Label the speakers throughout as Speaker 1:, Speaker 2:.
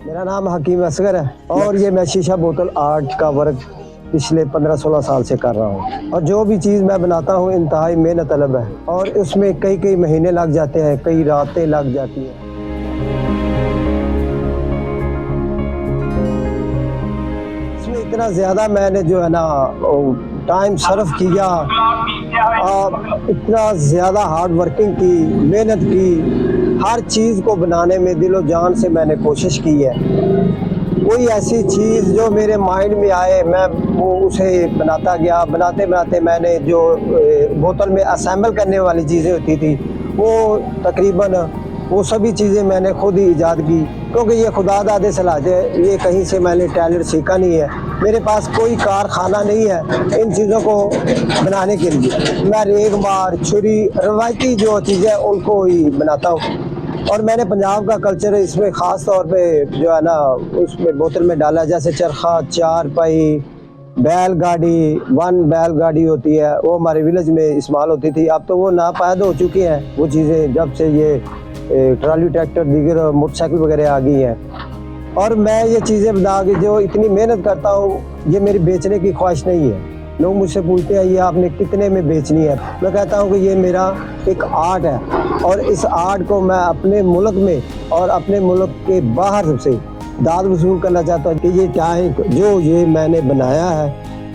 Speaker 1: मेरा नाम हकीम असगर है और ये मैं शीशा बोतल आर्ट का वर्क पिछले 15-16 साल से कर रहा हूँ। और जो भी चीज़ मैं बनाता हूँ इंतहाई मेहनत तलब है और उसमें कई महीने लग जाते हैं, कई रातें लग जाती हैं। इसमें इतना ज़्यादा मैंने जो है ना टाइम सर्फ किया, इतना ज़्यादा हार्ड वर्किंग की, मेहनत की, हर चीज़ को बनाने में दिलो जान से मैंने कोशिश की है। कोई ऐसी चीज़ जो मेरे माइंड में आए मैं वो उसे बनाता गया। बनाते बनाते मैंने जो बोतल में असेंबल करने वाली चीज़ें होती थी वो तकरीबन वो सभी चीज़ें मैंने खुद ही ईजाद की, क्योंकि ये खुदादादे सलाहते हैं, ये कहीं से मैंने टैलेंट सीखा नहीं है। मेरे पास कोई कारखाना नहीं है इन चीज़ों को बनाने के लिए। मैं रेगमार, छुरी, रवायती जो चीज़ें उनको ही बनाता हूँ। और मैंने पंजाब का कल्चर इसमें ख़ास तौर पे जो है ना उसमें बोतल में डाला, जैसे चरखा, चारपाई, बैलगाड़ी, वन बैलगाड़ी होती है, वो हमारे विलेज में इस्तेमाल होती थी। अब तो वो नापायद हो चुकी हैं वो चीज़ें, जब से ये ट्राली ट्रैक्टर दीगर मोटरसाइकिल वगैरह आ गई हैं। और मैं ये चीज़ें बना के जो इतनी मेहनत करता हूँ, ये मेरी बेचने की ख्वाहिश नहीं है। लोग मुझसे पूछते हैं ये आपने कितने में बेचनी है, मैं कहता हूँ कि ये मेरा एक आर्ट है और इस आर्ट को मैं अपने मुल्क में और अपने मुल्क के बाहर से दाद वसूल करना चाहता हूँ कि ये चाहे जो ये मैंने बनाया है,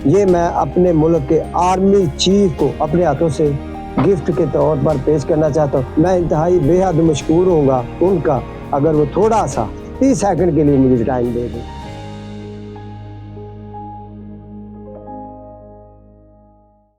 Speaker 1: ये मैं अपने मुल्क के आर्मी चीफ को अपने हाथों से गिफ्ट के तौर पर पेश करना चाहता हूँ। मैं इंतहाई बेहद मशकूर होऊंगा उनका अगर वो थोड़ा सा 30 सेकंड के लिए मुझे टाइम दे दें।